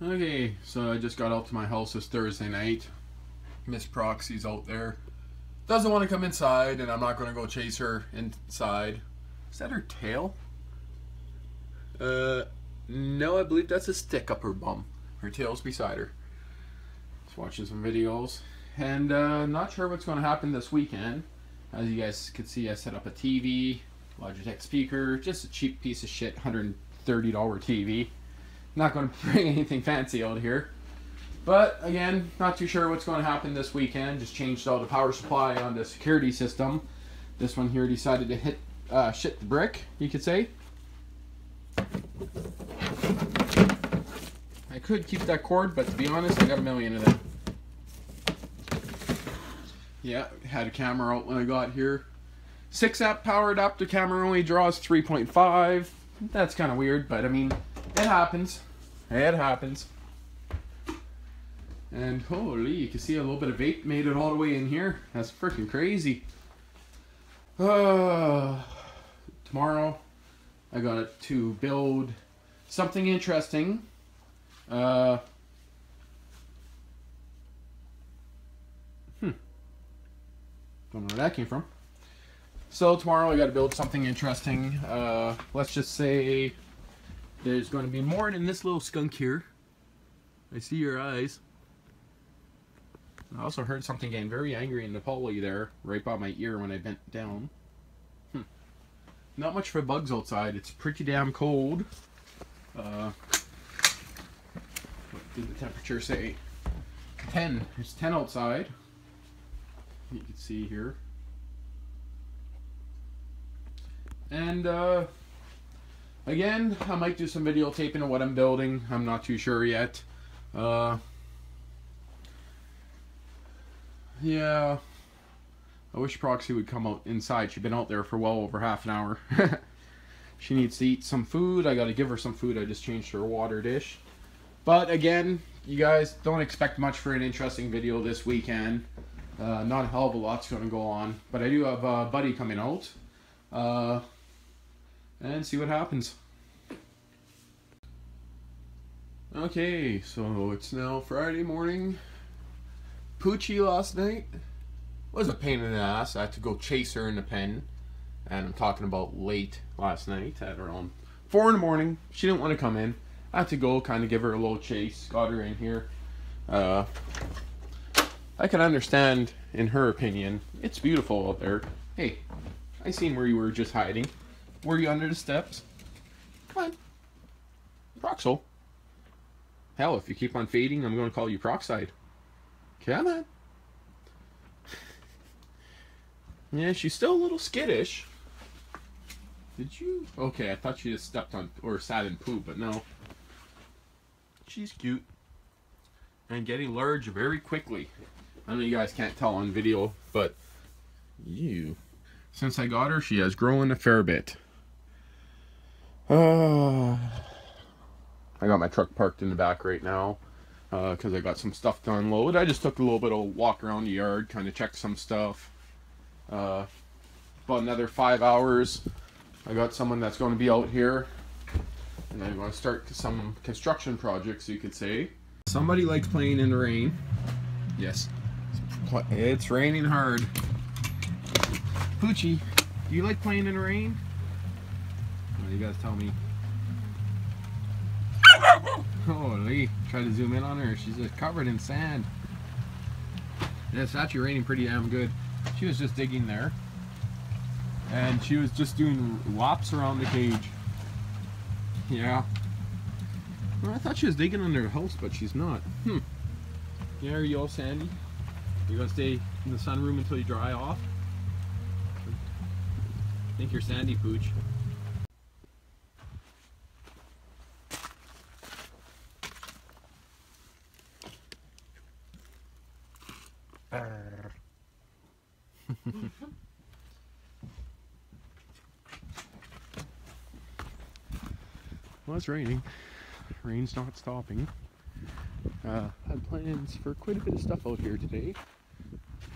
Okay, so I just got out to my house this Thursday night. Miss Proxy's out there. Doesn't want to come inside, and I'm not going to go chase her inside. Is that her tail? No, I believe that's a stick up her bum. Her tail's beside her. Just watching some videos. And not sure what's going to happen this weekend. As you guys can see, I set up a TV, Logitech speaker, just a cheap piece of shit, $130 TV. Not going to bring anything fancy out here. But again, not too sure what's going to happen this weekend. Just changed all the power supply on the security system. This one here decided to hit shit the brick, you could say. I could keep that cord, but to be honest, I got a million of them. Yeah, had a camera out when I got here. 6-amp power adapter camera only draws 3.5. That's kind of weird, but I mean, it happens. It happens. And holy, you can see a little bit of vape made it all the way in here. That's freaking crazy. Tomorrow, I got to build something interesting. Don't know where that came from. So tomorrow I got to build something interesting. Let's just say there's going to be more than this little skunk here. I see your eyes. I also heard something getting very angry in the pulley there, right by my ear when I bent down. Not much for bugs outside. It's pretty damn cold. What did the temperature say? 10. It's 10 outside. You can see here. And again, I might do some videotaping of what I'm building. I'm not too sure yet. Yeah, I wish Proxy would come out inside. She's been out there for well over half an hour. She needs to eat some food. I gotta give her some food. I just changed her water dish. But again, you guys don't expect much for an interesting video this weekend. Not a hell of a lot's gonna go on. But I do have a buddy coming out. And see what happens. Okay, so it's now Friday morning. Poochie last night was a pain in the ass. I had to go chase her in the pen. And I'm talking about late last night at around 4 in the morning. She didn't want to come in. I had to go kind of give her a little chase. Got her in here. I can understand, in her opinion, it's beautiful out there. Hey, I seen where you were just hiding. Were you under the steps? Come on. Proxel. Hell, if you keep on fading, I'm going to call you Proxide. Come on. Yeah, she's still a little skittish. Did you? Okay, I thought she just stepped on or sat in poo, but no. She's cute. And getting large very quickly. I know you guys can't tell on video, but since I got her, she has grown a fair bit. I got my truck parked in the back right now. Because I got some stuff to unload. I just took a little bit of walk around the yard, kind of checked some stuff. About another 5 hours, I got someone that's going to be out here, and I'm going to start some construction projects, you could say. Somebody likes playing in the rain. Yes, it's raining hard. Poochie, do you like playing in the rain? Well, you guys tell me. Holy, try to zoom in on her. She's just covered in sand. Yeah, it's actually raining pretty damn good. She was just digging there. And she was just doing laps around the cage. Yeah. Well, I thought she was digging under the house, but she's not. Yeah, are you all sandy? You gonna stay in the sunroom until you dry off? I think you're sandy, Pooch. Well, it's raining. Rain's not stopping. Had plans for quite a bit of stuff out here today.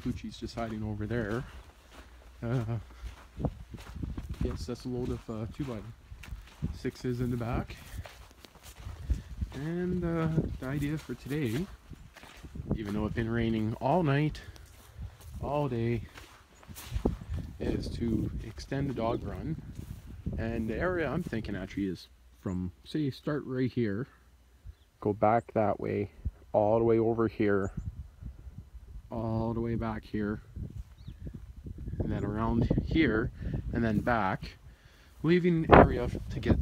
Poochie's just hiding over there. Yes, that's a load of 2x6s in the back. And the idea for today, even though it's been raining all night, all day, is to extend the dog run. And the area I'm thinking actually is from, say, start right here, go back that way, all the way over here, all the way back here, and then around here, and then back, leaving an area to get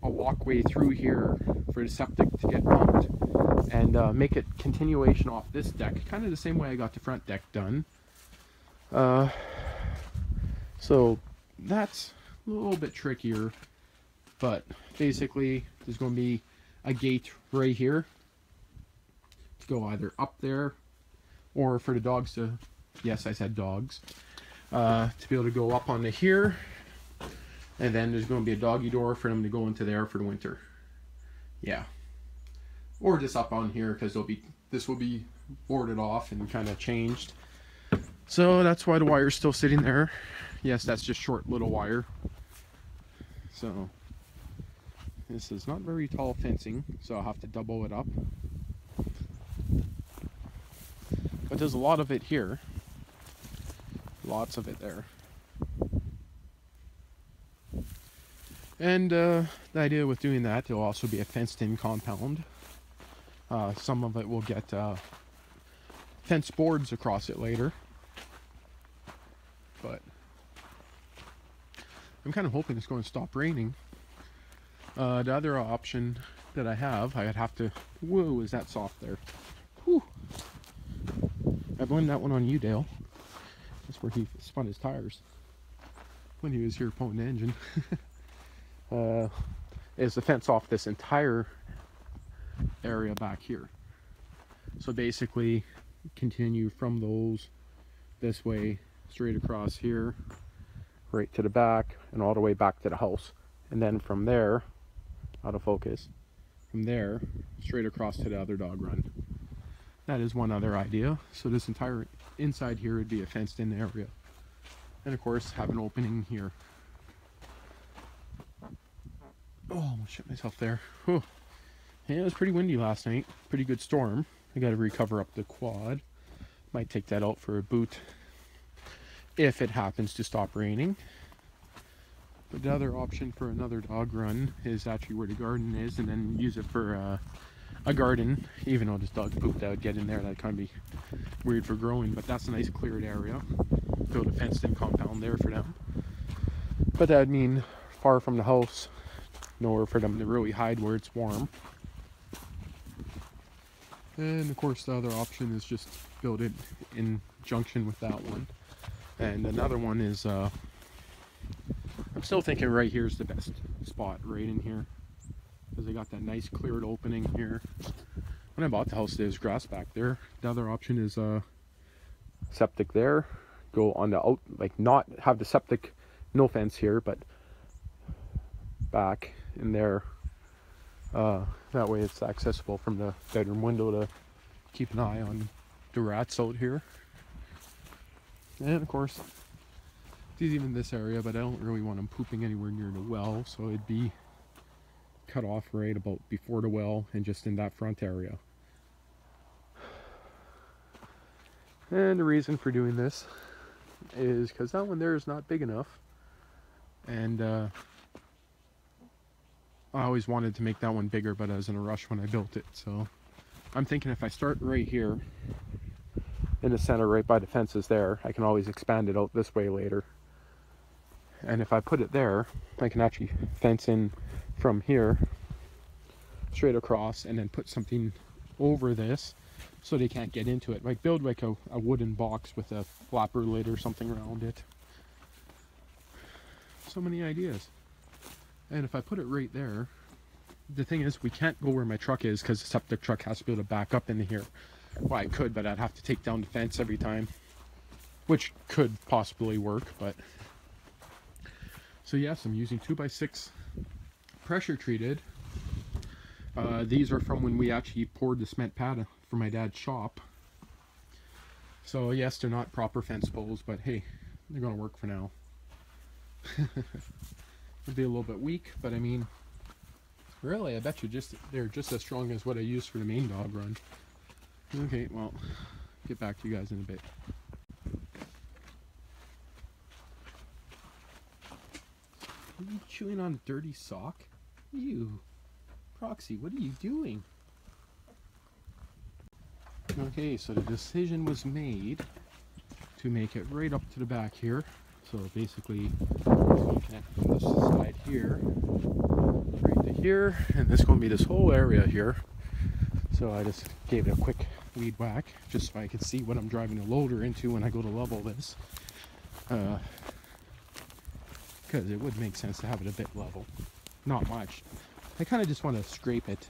a walkway through here for the septic to get pumped, and make it continuation off this deck, kind of the same way I got the front deck done. So that's a little bit trickier, but basically there's going to be a gate right here to go either up there, or for the dogs to, yes, I said dogs, to be able to go up onto here, and then there's going to be a doggy door for them to go into there for the winter. Yeah, or just up on here, because this will be boarded off and kind of changed. So that's why the wire's still sitting there. Yes, that's just short little wire. So this is not very tall fencing, so I'll have to double it up. But there's a lot of it here. Lots of it there. And the idea with doing that, there'll also be a fenced-in compound. Some of it will get fence boards across it later. But I'm kind of hoping it's going to stop raining. The other option that I have, I'd have to... Whoa, is that soft there? Whew. I blamed that one on you, Dale. That's where he spun his tires when he was here pulling the engine. Is the fence off this entire area back here. So basically, continue from those this way, straight across here, right to the back, and all the way back to the house. And then from there, out of focus, from there, straight across to the other dog run. That is one other idea. So this entire inside here would be a fenced-in area. And of course, have an opening here. Oh, I almost shit myself there. Whew. Yeah, it was pretty windy last night. Pretty good storm. I got to recover up the quad. Might take that out for a boot if it happens to stop raining. But the other option for another dog run is actually where the garden is, and then use it for a garden. Even though this dog pooped out, get in there, that'd kind of be weird for growing, but that's a nice cleared area. Build a fenced-in compound there for them. But that'd mean far from the house, nowhere for them to really hide where it's warm. And of course the other option is just build it in junction with that one. And another one is, I'm still thinking right here is the best spot, right in here. Because they got that nice cleared opening here. When I bought the house, there's grass back there. The other option is septic there. Go on the out, like not have the septic, no fence here, but back in there. That way it's accessible from the bedroom window to keep an eye on the rats out here. And of course, there's even this area, but I don't really want them pooping anywhere near the well, so it'd be cut off right about before the well and just in that front area. And the reason for doing this is because that one there is not big enough, and I always wanted to make that one bigger, but I was in a rush when I built it. So I'm thinking if I start right here in the center, right by the fences there, I can always expand it out this way later. And if I put it there, I can actually fence in from here straight across, and then put something over this so they can't get into it. Like build like a wooden box with a flapper lid or something around it. So many ideas. And if I put it right there, the thing is we can't go where my truck is because the septic truck has to be able to back up into here. Well, I could, but I'd have to take down the fence every time, which could possibly work. But so yes, I'm using 2x6 pressure treated. These are from when we actually poured the cement pad for my dad's shop. So yes, they're not proper fence poles, but hey, they're gonna work for now. It'd be a little bit weak, but I mean, Really? I bet you they're just as strong as what I used for the main dog run. Okay, well, get back to you guys in a bit. Are you chewing on a dirty sock? You, Proxy, what are you doing? Okay, so the decision was made to make it right up to the back here. So basically, it's going to connect from this side here, right to here, and this is going to be this whole area here. So I just gave it a quick weed whack, just so I could see what I'm driving the loader into when I go to level this. Because it would make sense to have it a bit level. Not much. I kind of just want to scrape it.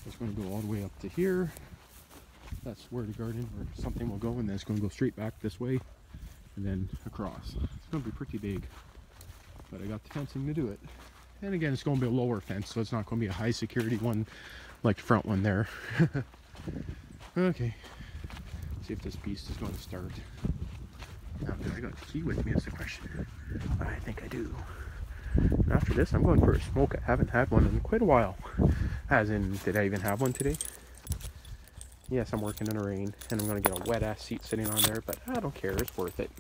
It's going to go all the way up to here. That's where the garden or something will go, and then it's going to go straight back this way and then across. It's going to be pretty big, but I got the fencing to do it. And again, it's going to be a lower fence, so it's not going to be a high security one like the front one there. Okay, see if this beast is going to start. Now, do I got the key with me is the question. I think I do. And after this, I'm going for a smoke. I haven't had one in quite a while. As in, did I even have one today? Yes, I'm working in the rain, and I'm going to get a wet-ass seat sitting on there, but I don't care. It's worth it.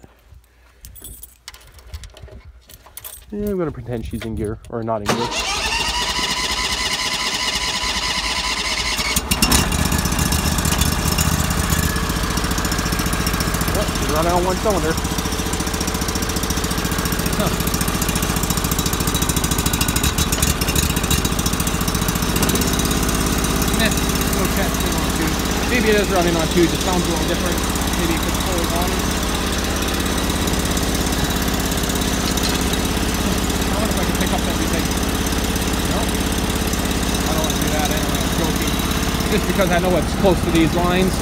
Yeah, I'm going to pretend she's in gear, or not in gear. Oh, she's running on one cylinder. Huh. Maybe it is running on two, just sounds a little different. Maybe it could pull it on. I wonder if I can pick up everything. Nope. I don't want to do that anyway, I'm joking. Just because I know it's close to these lines.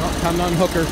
Well, time to unhook her.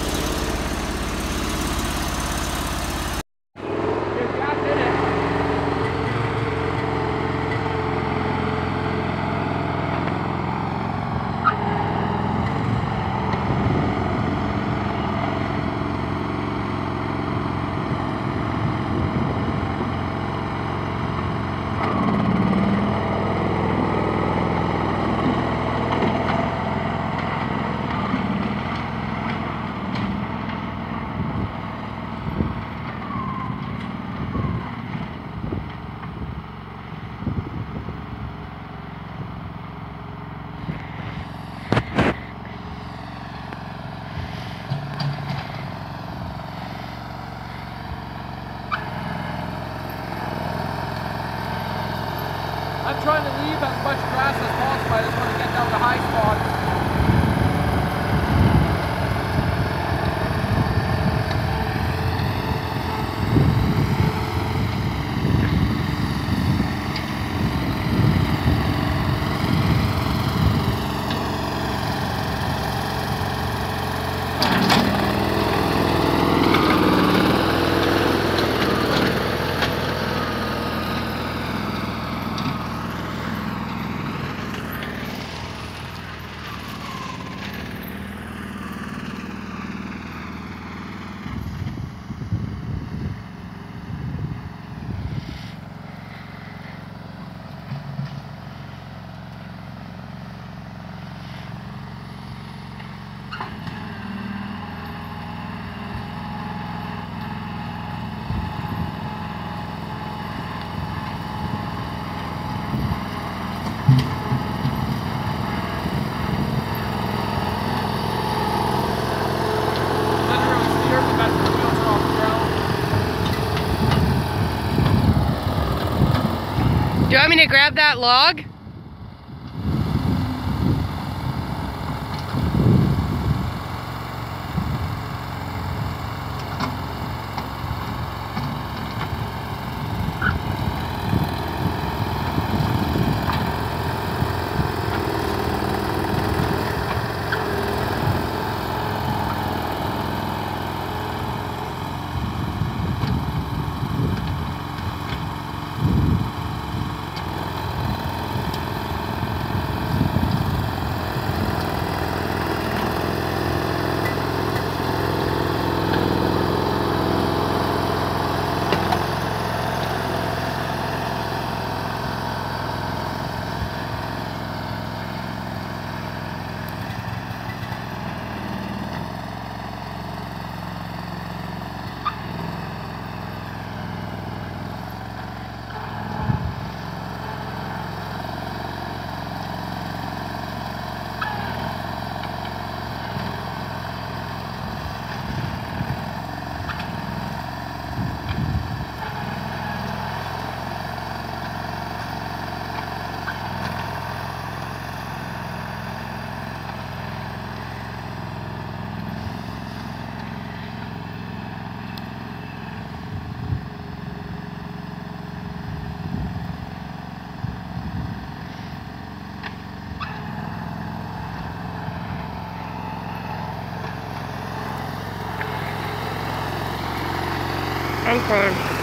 I'm trying to leave as much grass as possible. I just want to get down the high spot. Do you want me to grab that log? corn.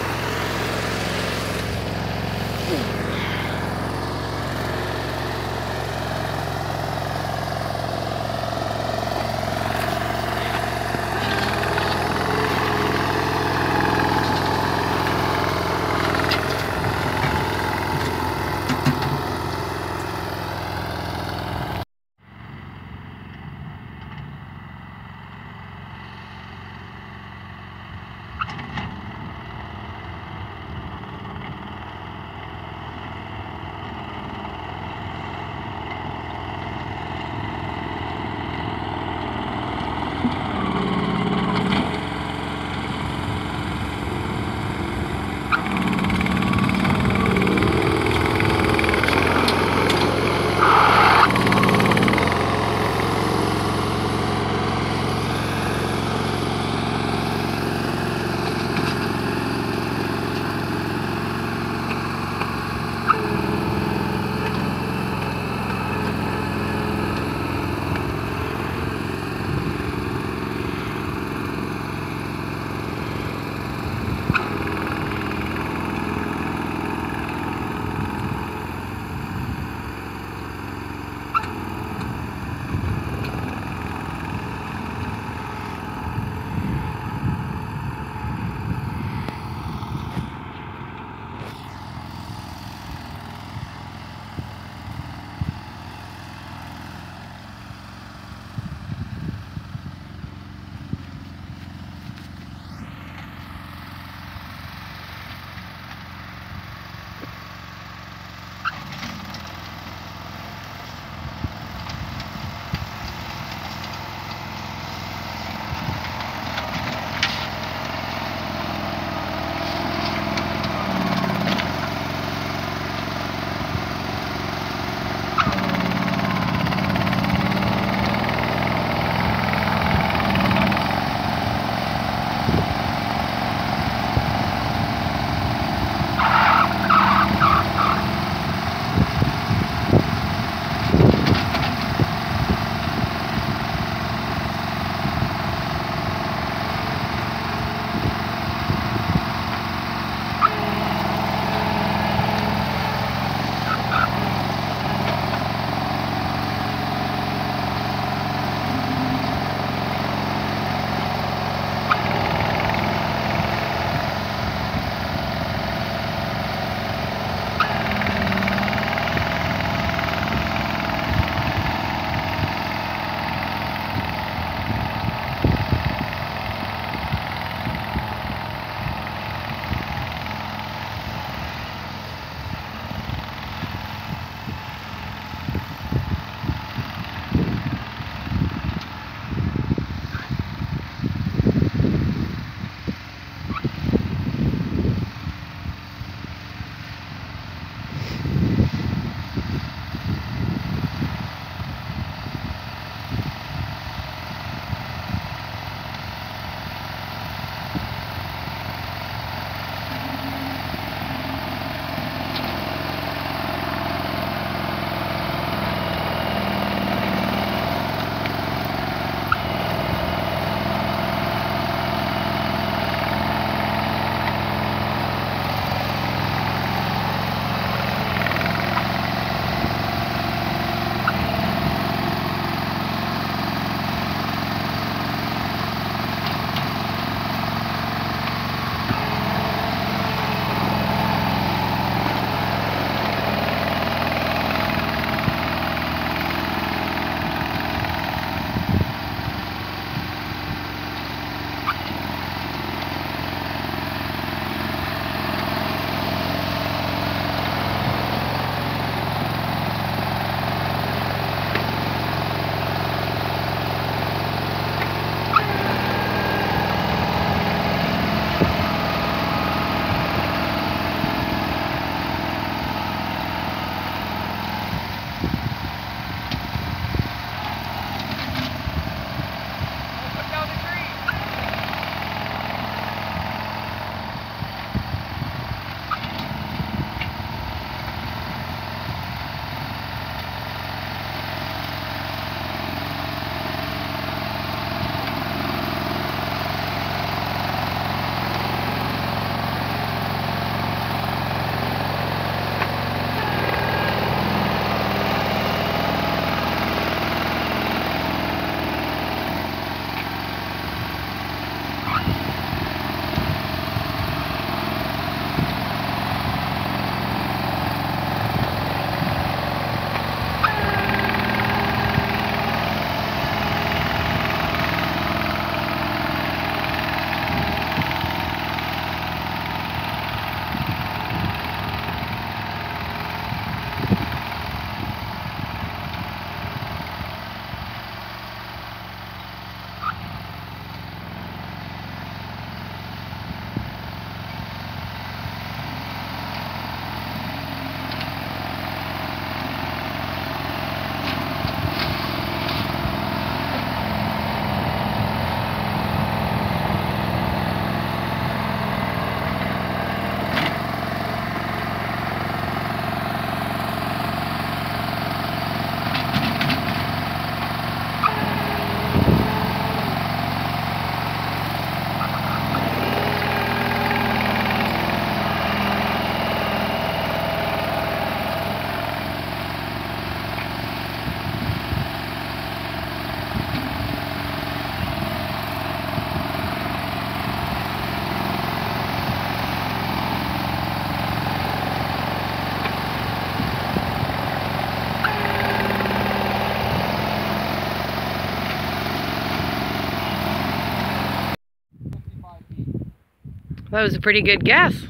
That was a pretty good guess. Yeah,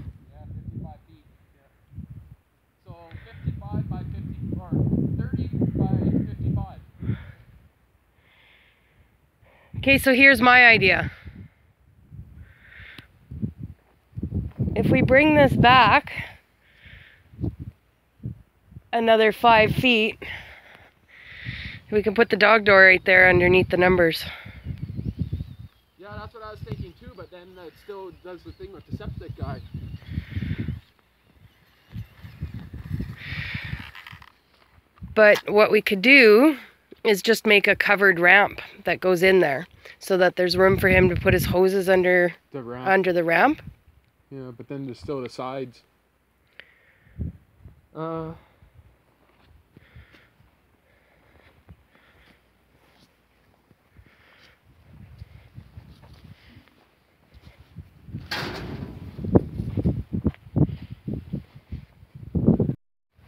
55 feet. Yeah. So 55 by 50, or 30 by 55. Okay, so here's my idea. If we bring this back another 5 feet, we can put the dog door right there underneath the numbers. Yeah, that's what I was thinking too, but then it still does the thing with the septic guy. But what we could do is just make a covered ramp that goes in there so that there's room for him to put his hoses under The ramp. under the ramp. Yeah, but then there's still the sides.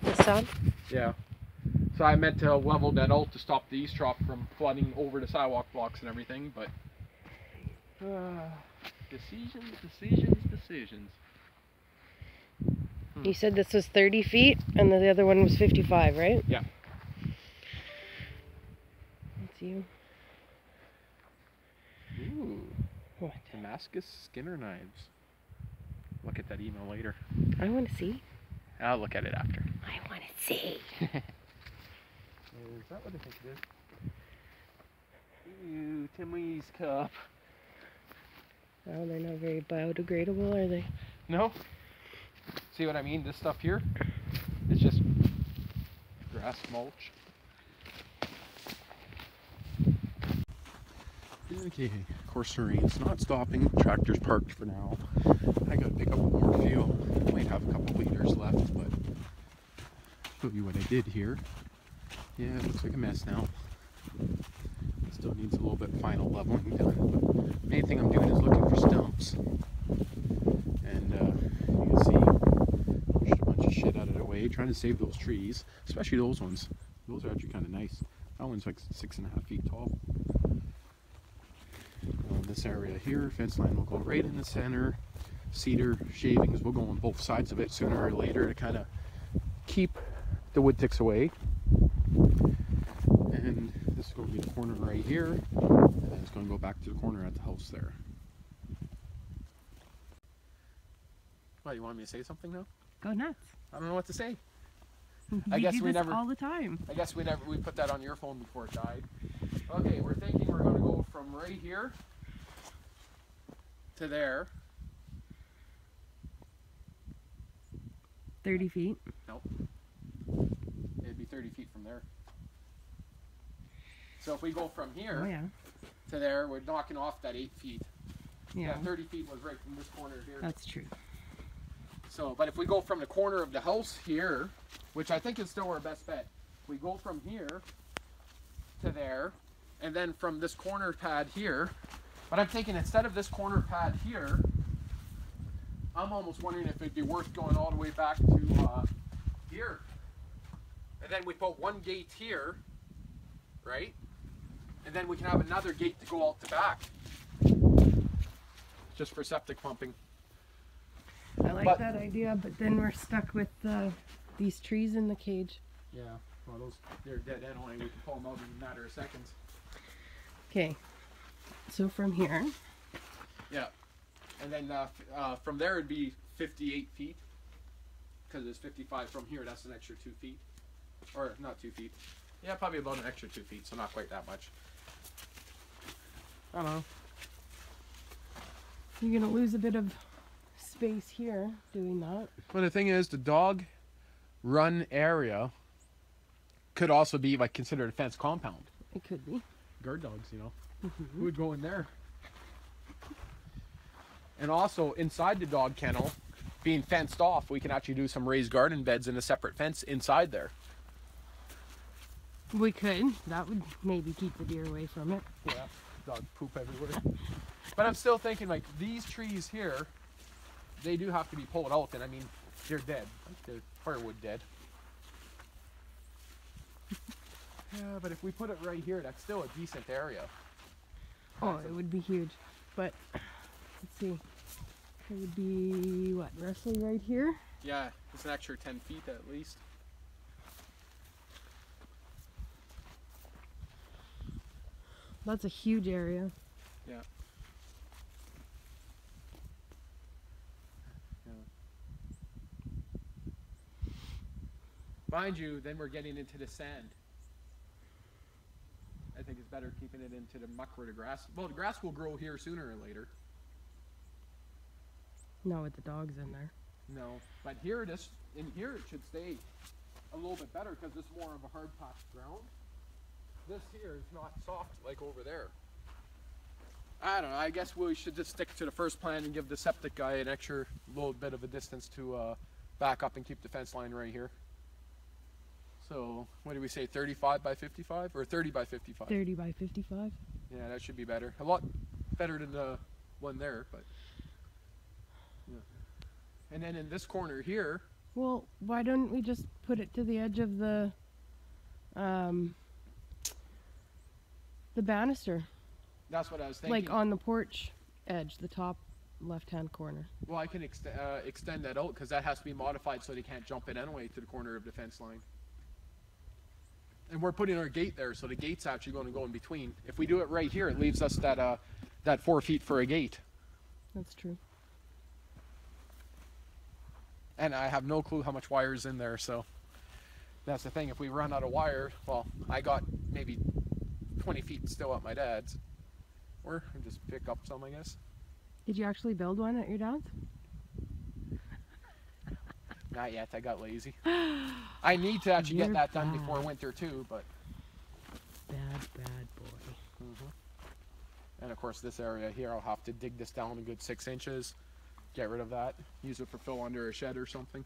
This sound? Yeah. So I meant to level that out to stop the east trough from flooding over the sidewalk blocks and everything, but decisions. You said this was 30 feet and the other one was 55, right? Yeah. That's you. Ooh. What? Damascus Skinner knives. Look at that email later. I want to see. I'll look at it after. I want to see. Is that what I think it is? Ooh, Timmy's cup. Oh, they're not very biodegradable, are they? No? See what I mean? This stuff here is just grass mulch. Okay, of course the rain's not stopping. Tractor's parked for now. I gotta pick up more fuel. Might have a couple liters left, but show you what I did here. Yeah, it looks like a mess now. Still needs a little bit of final leveling done, but main thing I'm doing is looking for stumps. And you can see push a bunch of shit out of the way, trying to save those trees, especially those ones. Those are actually kind of nice. That one's like 6.5 feet tall. This area here, fence line will go right in the center. Cedar shavings will go on both sides of it sooner or later to kind of keep the wood ticks away. And this is going to be the corner right here, and then it's going to go back to the corner at the house there. What, you want me to say something now? Go nuts. I don't know what to say. I guess we never all the time. I guess we put that on your phone before it died. Okay, we're thinking we're going to go from right here to there. 30 feet. Nope. It'd be 30 feet from there. So if we go from here to there, we're knocking off that 8 feet. Yeah. 30 feet was right from this corner here. That's true. So, but if we go from the corner of the house here, which I think is still our best bet, we go from here to there, and then from this corner pad here, but I'm thinking instead of this corner pad here, I'm almost wondering if it'd be worth going all the way back to here. And then we put one gate here, right? And then we can have another gate to go out the back. Just for septic pumping. I like that idea, but then we're stuck with these trees in the cage. Yeah, well they're dead anyway. We can pull them out in a matter of seconds. Okay, so from here. Yeah, and then from there it'd be 58 feet. Because it's 55 from here, that's an extra 2 feet. Or not 2 feet. Yeah, probably about an extra 2 feet, so not quite that much. I don't know. You're gonna lose a bit of space here doing that. Well, the thing is, the dog run area could also be like considered a fence compound. It could be. Guard dogs, you know, who would go in there. And also inside the dog kennel, being fenced off, we can actually do some raised garden beds in a separate fence inside there. We could. That would maybe keep the deer away from it. Yeah, dog poop everywhere. But I'm still thinking like these trees here, they do have to be pulled out, and I mean, they're dead. Like they're firewood dead. Yeah, but if we put it right here, that's still a decent area. Oh, it would be huge. But let's see. It would be, what, roughly right here? Yeah, it's an extra 10 feet at least. That's a huge area. Yeah. Mind you, then we're getting into the sand. I think it's better keeping it into the muck where the grass. Well, the grass will grow here sooner or later. Not with the dogs in there. No, but here it should stay a little bit better because it's more of a hard patch ground. This here is not soft like over there. I don't know. I guess we should just stick to the first plan and give the septic guy an extra little bit of a distance to back up and keep the fence line right here. So, what did we say, 35 by 55 or 30 by 55? 30 by 55. Yeah, that should be better. A lot better than the one there, but yeah. And then in this corner here. Well, why don't we just put it to the edge of the banister? That's what I was thinking. Like on the porch edge, the top left-hand corner. Well, I can extend that out because that has to be modified so they can't jump it anyway to the corner of the fence line. And we're putting our gate there, so the gate's actually going to go in between. If we do it right here, it leaves us that 4 feet for a gate. That's true. And I have no clue how much wire is in there, so that's the thing. If we run out of wire, well, I got maybe 20 feet still at my dad's. Or just pick up some, I guess. Did you actually build one at your dad's? Not yet, I got lazy. I need to actually get that done before winter too, but... Bad boy. And of course this area here, I'll have to dig this down a good 6 inches, get rid of that, use it for fill under a shed or something.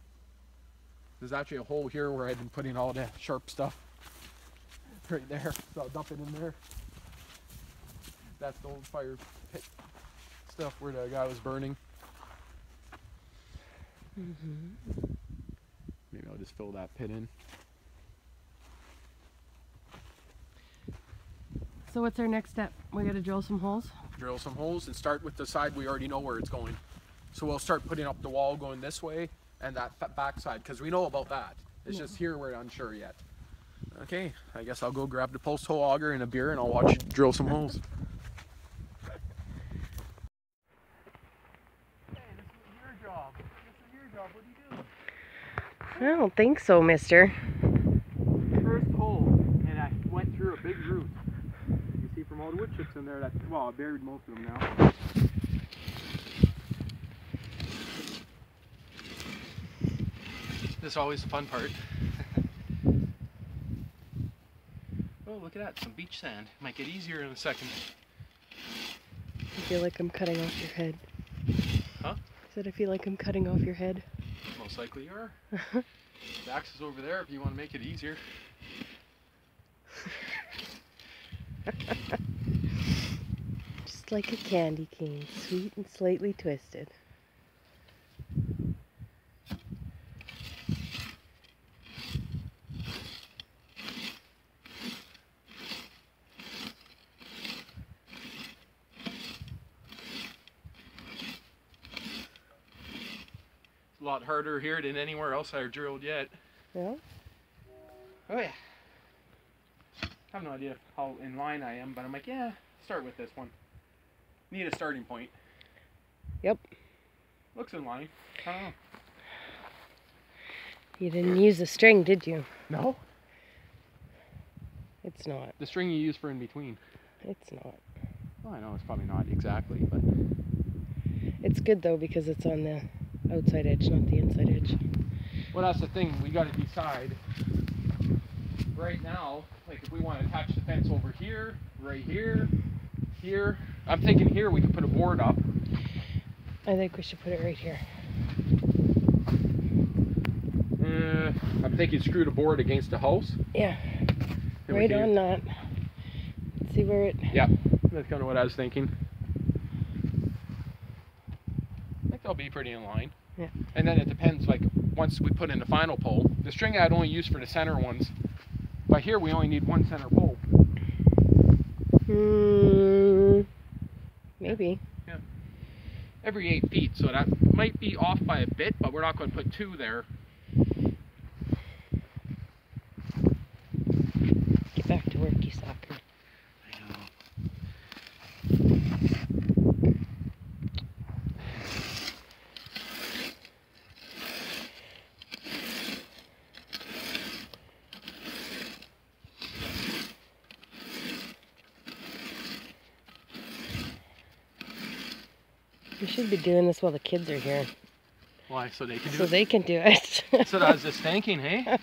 There's actually a hole here where I've been putting all the sharp stuff. Right there, so I'll dump it in there. That's the old fire pit stuff where the guy was burning. Maybe I'll just fill that pit in. So what's our next step? We gotta drill some holes? Drill some holes and start with the side we already know where it's going. So we'll start putting up the wall going this way and that back side because we know about that. It's just here we're unsure yet. Okay, I guess I'll go grab the post hole auger and a beer and I'll watch you drill some holes. I don't think so, mister. First hole, and I went through a big root. You can see from all the wood chips in there that, well, I buried most of them now. This is always the fun part. Oh, look at that, some beach sand. Might get easier in a second. I feel like I'm cutting off your head. Huh? I said I feel like I'm cutting off your head. Most likely you are. The axe is over there if you want to make it easier. Just like a candy cane, sweet and slightly twisted. A lot harder here than anywhere else I've drilled yet. Yeah? Oh yeah. I have no idea how in line I am, but I'm like, yeah, start with this one. Need a starting point. Yep. Looks in line. I don't know. You didn't use the string, did you? No? It's not. The string you use for in between. It's not. Well, I know it's probably not exactly, but... It's good though because it's on the outside edge, not the inside edge. Well, that's the thing. We got to decide right now, like if we want to attach the fence over here, right here, here. I'm thinking here we could put a board up. I think we should put it right here. I'm thinking screw the board against the house. Yeah. And Right on that. Let's see where it... Yeah, that's kind of what I was thinking. I think they'll be pretty in line. Yeah. And then it depends, like, once we put in the final pole. The string I'd only use for the center ones. But here we only need one center pole. Maybe. Yeah. every 8 feet, so that might be off by a bit, but we're not going to put 2 there. Get back to work, you sucker. I know. We should be doing this while the kids are here. Why? So they can do So it? they can do it. That's what I was just thinking, hey?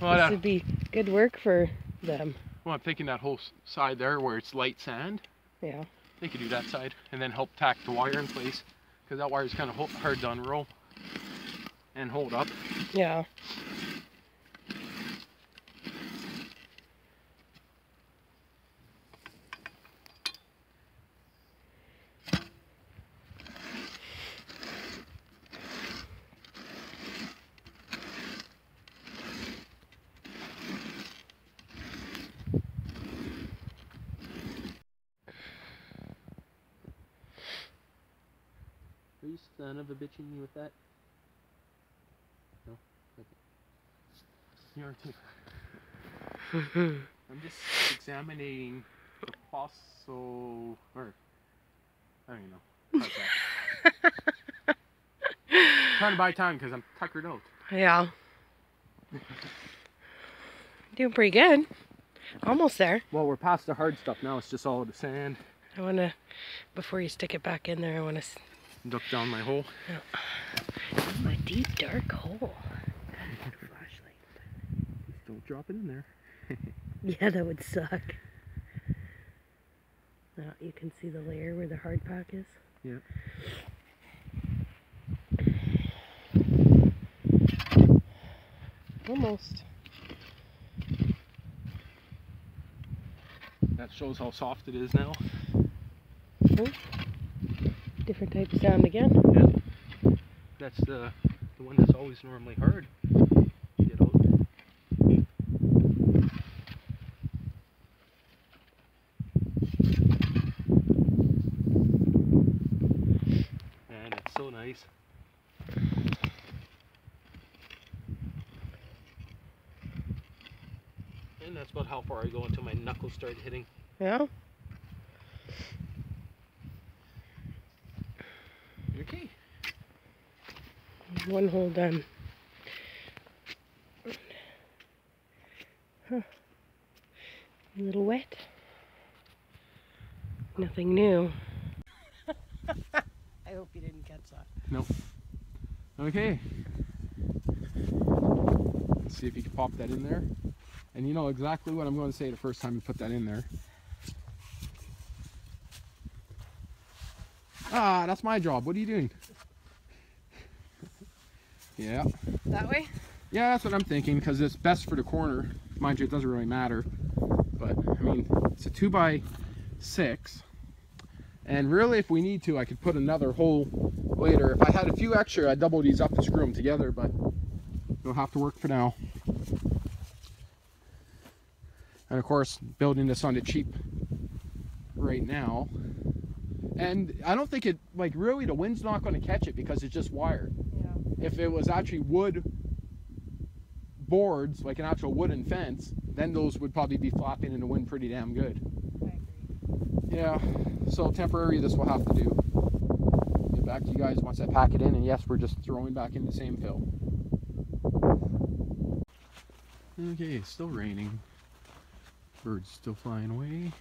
Well, This would be good work for them. well, I'm thinking that whole side there where it's light sand, Yeah. they could do that side and then help tack the wire in place, because that wire is kind of hard to unroll and hold up. Yeah. Are you son of a bitching me with that? No? Okay. You are too. I'm just examining the fossil, or, I don't even know. How's that? Trying to buy time because I'm tuckered out. Yeah. Doing pretty good. Almost there. Well, we're past the hard stuff now. It's just all the sand. I want to, before you stick it back in there, I want to... Duck down my hole. My deep, dark hole. Got a flashlight. Don't drop it in there. Yeah, that would suck. Now you can see the layer where the hard pack is. Yeah. Almost. That shows how soft it is now. Oh. Different type of sound again. Yeah. That's the one that's always normally hard. Get out. And it's so nice. And that's about how far I go until my knuckles start hitting. Yeah. Okay. One hole done. Huh. A little wet. Nothing new. I hope you didn't catch that. Nope. Okay. Let's see if you can pop that in there. And you know exactly what I'm going to say the first time you put that in there. Ah, that's my job. What are you doing? Yeah. That way? Yeah, that's what I'm thinking, because it's best for the corner. Mind you, it doesn't really matter. But, I mean, it's a 2x6. And really, if we need to, I could put another hole later. If I had a few extra, I'd double these up to screw them together, but it'll have to work for now. And of course, building this on the cheap right now. And I don't think it, like, really the wind's not going to catch it because it's just wire. Yeah. If it was actually wood boards, like an actual wooden fence, then those would probably be flapping in the wind pretty damn good. I agree. Yeah, so temporary this will have to do. Get back to you guys once I pack it in, and yes, we're just throwing back in the same fill. Okay, it's still raining. Birds still flying away.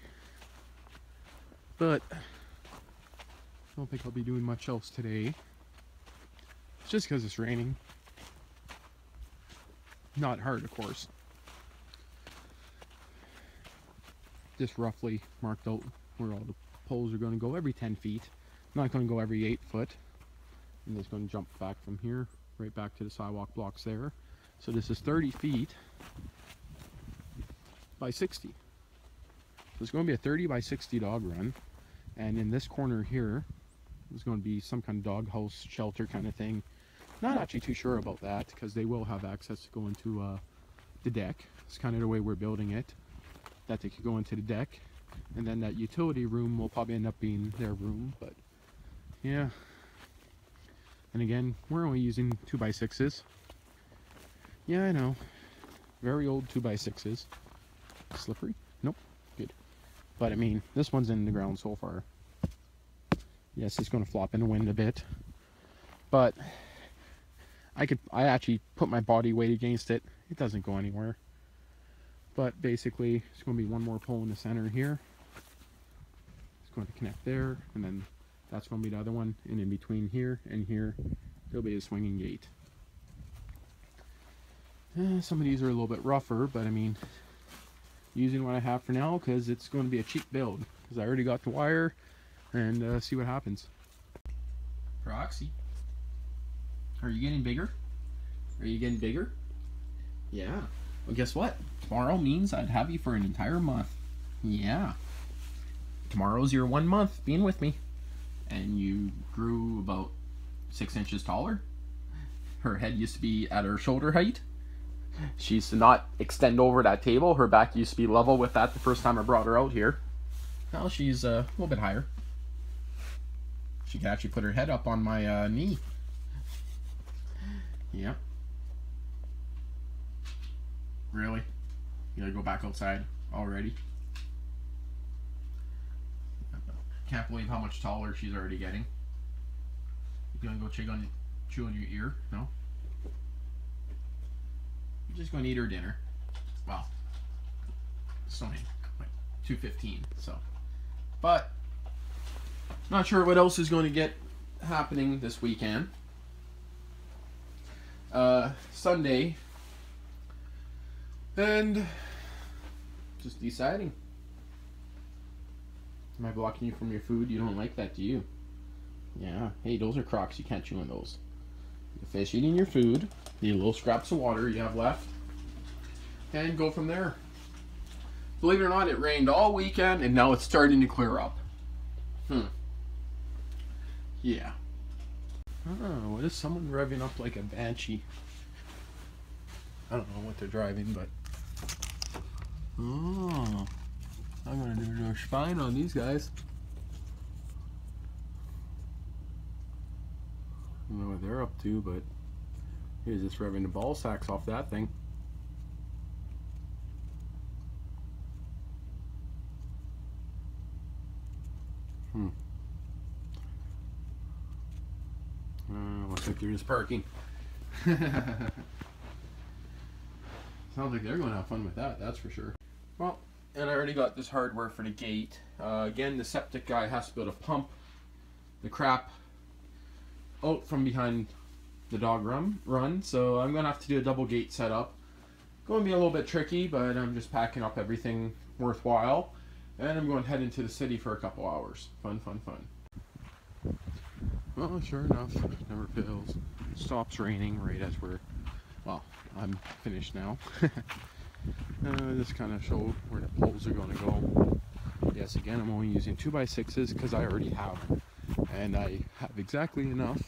But I don't think I'll be doing much else today. It's just because it's raining. Not hard, of course. Just roughly marked out where all the poles are going to go every 10 feet. Not going to go every 8 foot. And it's going to jump back from here, right back to the sidewalk blocks there. So this is 30 feet by 60. So it's going to be a 30 by 60 dog run. And in this corner here, there's going to be some kind of dog house shelter kind of thing. Not actually too sure about that, because they will have access to go into the deck. It's kind of the way we're building it, that they could go into the deck. And then that utility room will probably end up being their room. But yeah. And again, we're only using 2x6s. Yeah, I know. Very old 2x6s. Slippery? Nope. Good. But I mean, this one's in the ground so far. Yes, it's going to flop in the wind a bit. But I actually put my body weight against it. It doesn't go anywhere. But basically, it's going to be one more pole in the center here. It's going to connect there, and then that's going to be the other one. And in between here and here, there'll be a swinging gate. Some of these are a little bit rougher, but I mean, using what I have for now because it's going to be a cheap build. Because I already got the wire, and see what happens. Roxy, are you getting bigger? Are you getting bigger? Yeah. Well, guess what? Tomorrow means I'd have you for an entire month. Yeah. Tomorrow's your 1 month being with me. And you grew about 6 inches taller. Her head used to be at her shoulder height. She used to not extend over that table. Her back used to be level with that the first time I brought her out here. Now she's a little bit higher. She can actually put her head up on my knee. Yeah. Really? You gotta go back outside already? Can't believe how much taller she's already getting. You gonna go chew on your ear? No? You're just gonna eat her dinner. Well, it's only like 2:15, so. But, not sure what else is going to get happening this weekend. Sunday. And just deciding. Am I blocking you from your food? You don't like that, do you? Yeah. Hey, those are Crocs. You can't chew on those. You fish eating your food. The little scraps of water you have left. And go from there. Believe it or not, it rained all weekend and now it's starting to clear up. Yeah. Oh, what is someone revving up like a banshee? I don't know what they're driving, but... Oh, I'm gonna do a spine on these guys. I don't know what they're up to, but here's this revving the ball sacks off that thing. Looks like they're just parking. Sounds like they're going to have fun with that, that's for sure. Well, and I already got this hardware for the gate. Again, the septic guy has to be able to pump the crap out from behind the dog run, so I'm going to have to do a double gate setup. Going to be a little bit tricky, but I'm just packing up everything worthwhile. And I'm going to head into the city for a couple hours. Fun, fun, fun. Well, sure enough, never fails. It stops raining right as well, I'm finished now. This kind of show where the poles are going to go. Yes, again, I'm only using 2x6s because I already have them. And I have exactly enough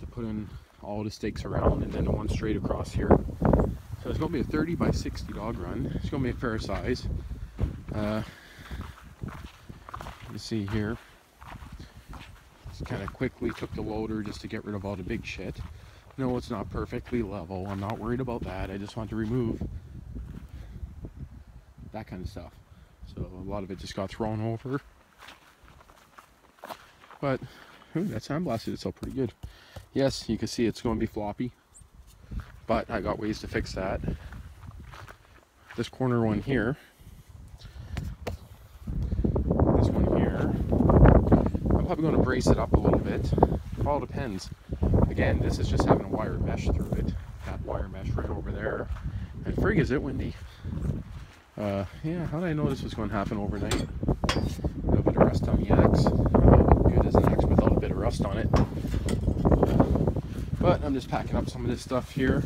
to put in all the stakes around and then the one straight across here. So it's going to be a 30x60 dog run. It's going to be a fair size. You see here, just kind of quickly took the loader just to get rid of all the big shit. No, it's not perfectly level. I'm not worried about that. I just want to remove that kind of stuff. So a lot of it just got thrown over. But ooh, that sandblasted itself pretty good. Yes, you can see it's going to be floppy, but I got ways to fix that. This corner one here. This one here. I'm probably going to brace it up a little bit. It all depends. Again, this is just having a wire mesh through it. That wire mesh right over there. And frig is it windy. Yeah, how did I know this was going to happen overnight? A little bit of rust on the axe. What good is an axe without a bit of rust on it? But I'm just packing up some of this stuff here.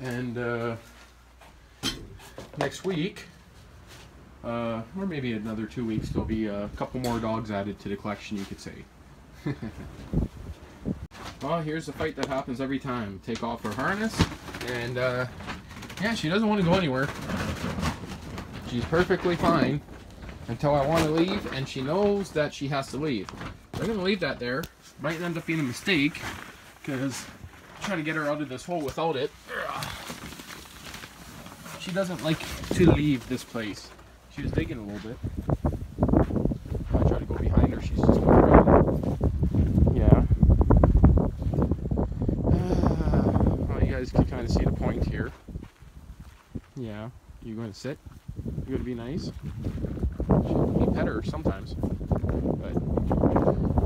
And next week, or maybe another 2 weeks, there'll be a couple more dogs added to the collection, you could say. Well, here's the fight that happens every time. Take off her harness, and yeah, she doesn't want to go anywhere. She's perfectly fine. until I want to leave, and she knows that she has to leave. I'm going to leave that there. Might end up being a mistake, because I'm trying to get her out of this hole without it. She doesn't like to leave this place. She was digging a little bit. I try to go behind her, she's just going around. Yeah. Well, you guys can kind of see the point here. Yeah. You going to sit? You going to be nice? She pet her sometimes. But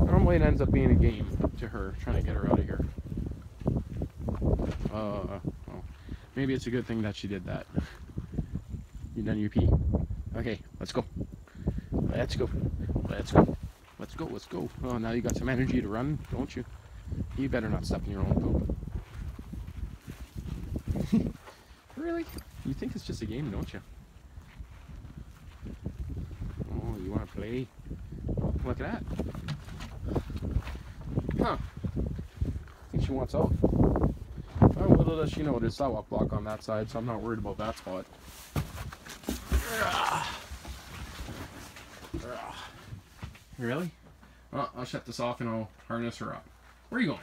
normally it ends up being a game to her, trying to get her out of here. Well, maybe it's a good thing that she did that. You done your pee? Okay, let's go. Let's go. Let's go. Let's go. Let's go. Oh, now you got some energy to run, don't you? You better not step in your own poop. Really? You think it's just a game, don't you? Oh, you want to play? Oh, look at that. Huh. Think she wants out? Well, little does she know there's sidewalk block on that side, so I'm not worried about that spot. Really? Well, I'll shut this off and I'll harness her up. Where are you going?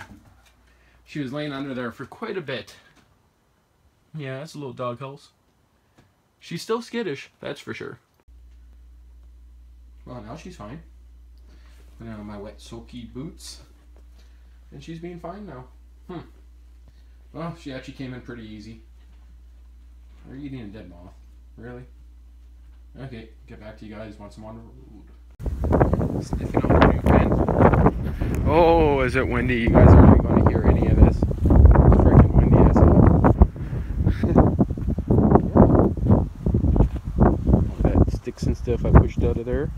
She was laying under there for quite a bit. Yeah, that's a little doghouse. She's still skittish, that's for sure. Well, now she's fine. Put on my wet, soaky boots. And she's being fine now. Well, she actually came in pretty easy. Are you eating a dead moth? Really? Okay, get back to you guys once I'm on the road. Sniffing on the new pen. Oh, is it windy? You guys aren't going to hear any of this. It's freaking windy as hell. All that sticks and stuff I pushed out of there.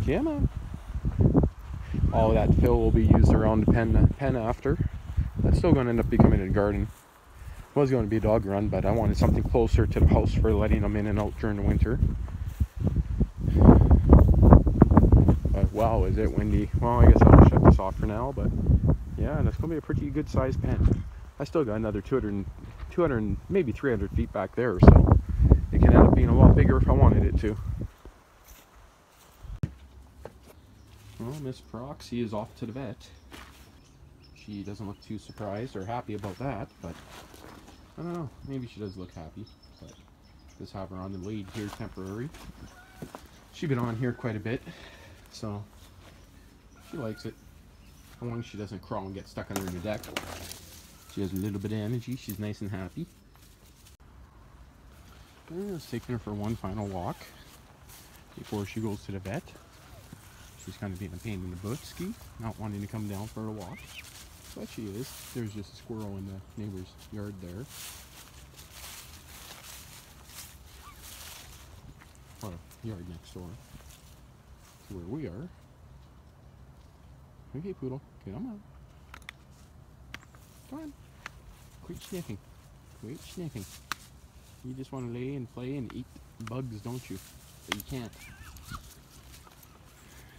Come on. All that fill will be used around the pen after. That's still going to end up becoming a garden. It was going to be a dog run, but I wanted something closer to the house for letting them in and out during the winter. But wow, is it windy? Well, I guess I'll shut this off for now, but yeah, that's going to be a pretty good sized pen. I still got another 200, maybe 300 feet back there, so it can end up being a lot bigger if I wanted it to. Well, Miss Proxy is off to the vet. She doesn't look too surprised or happy about that, but I don't know. Maybe she does look happy, but just have her on the lead here temporary. She's been on here quite a bit, so she likes it. As long as she doesn't crawl and get stuck under the deck. She has a little bit of energy. She's nice and happy. I'm just taking her for one final walk before she goes to the vet. She's kind of being a pain in the butt ski, not wanting to come down for a walk. But she is. There's just a squirrel in the neighbor's yard there. Or yard next door to where we are. Okay, Poodle, come on. Come on. Quit sniffing. Quit sniffing. You just want to lay and play and eat bugs, don't you? But you can't.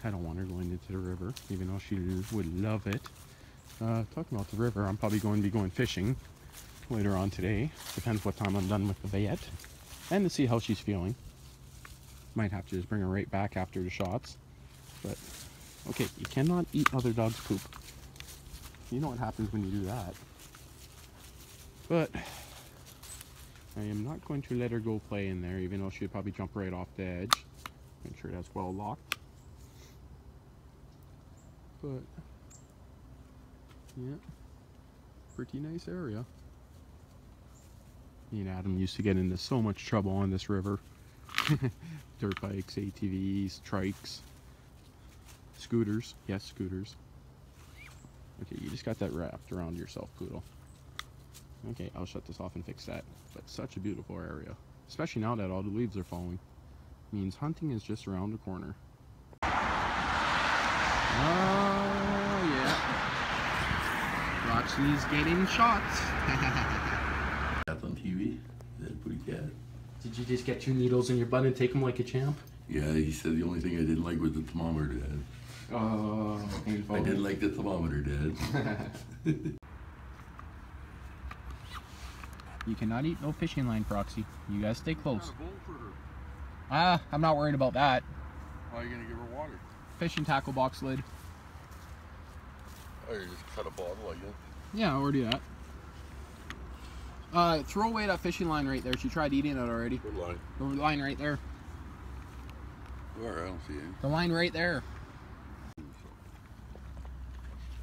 I don't want her going into the river, even though she would love it. Talking about the river, I'm probably going to be going fishing later on today. Depends what time I'm done with the vet. And to see how she's feeling. Might have to just bring her right back after the shots. But, okay, you cannot eat other dogs' poop. You know what happens when you do that. But, I am not going to let her go play in there, even though she'd probably jump right off the edge. Make sure that's well locked. But, yeah, pretty nice area. Me and Adam used to get into so much trouble on this river. Dirt bikes, ATVs, trikes, scooters. Yes, scooters. Okay, you just got that wrapped around yourself, Poodle. Okay, I'll shut this off and fix that. But such a beautiful area. Especially now that all the leaves are falling. Means hunting is just around the corner. Oh, yeah. Roxy's getting shots. That's on TV. That's pretty cat. Did you just get 2 needles in your butt and take them like a champ? Yeah, he said the only thing I didn't like was the thermometer, Dad. Oh, painful. I didn't like the thermometer, Dad. You cannot eat no fishing line, Proxy. You guys stay close. I'm not worried about that. How are you gonna give her water? Fishing tackle box lid. Oh, you just cut a bottle like it. Yeah, or do that. Throw away that fishing line right there. She tried eating it already. Good line. The line right there. Where? I don't see any. The line right there.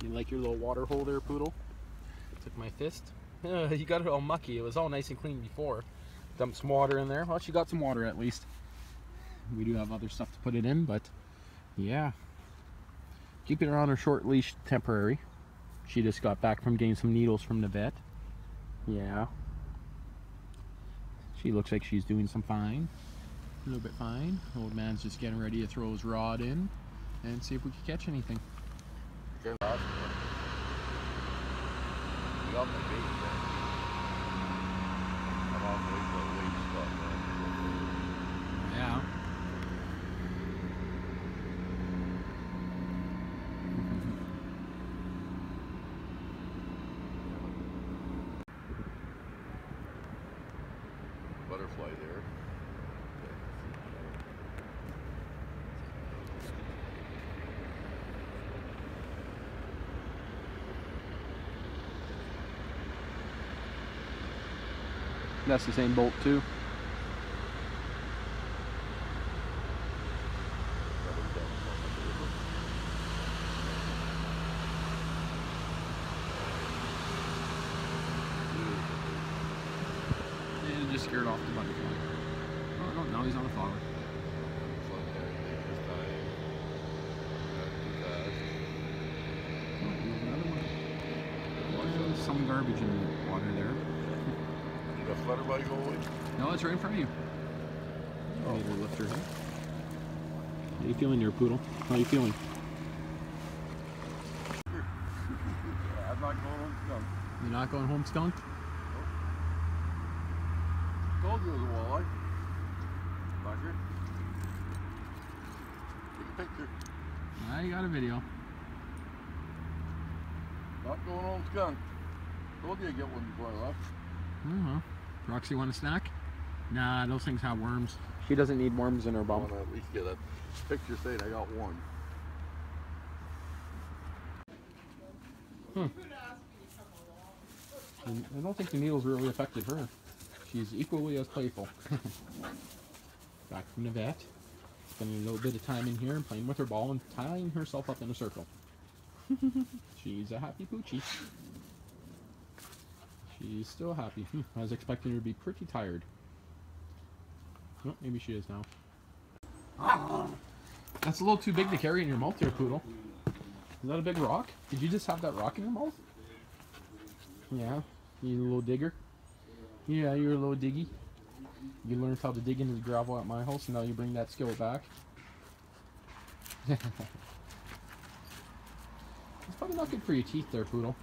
You like your little water hole there, Poodle? Took my fist. You got it all mucky. It was all nice and clean before. Dumped some water in there. Well, she got some water at least. We do have other stuff to put it in, but yeah. Keeping her on her short leash temporary. She just got back from getting some needles from the vet. Yeah. She looks like she's doing some fine. A little bit fine. Old man's just getting ready to throw his rod in and see if we can catch anything. You got my bait there. I'm off the weight spot, man. Yeah. Butterfly there. That's the same bolt too. And just scared off the butterfly. Oh no, now he's on a flower. Oh, there's another one. There's some garbage in the water there. You got flutterby go away? No, it's right in front of you. Oh, we'll lift her here. How you feeling there, Poodle? How you feeling? I'm not going on skunk. You're not going home skunked? Told you it was a walleye. Back here. Take a picture. I got a video. Not going on skunk. Told you I'd get one before I left. Uh-huh. Roxy want a snack? Nah, those things have worms. She doesn't need worms in her I bum. want to at least get a picture saying I got one. I don't think the needles really affected her. She's equally as playful. Back from the vet. Spending a little bit of time in here and playing with her ball and tying herself up in a circle. She's a happy poochie. She's still happy. I was expecting her to be pretty tired. Oh, maybe she is now. That's a little too big to carry in your mouth there, Poodle. Is that a big rock? Did you just have that rock in your mouth? Yeah, you little digger. Yeah, you're a little diggy. You learned how to dig into the gravel at my house, and now you bring that skill back. It's probably not good for your teeth there, Poodle.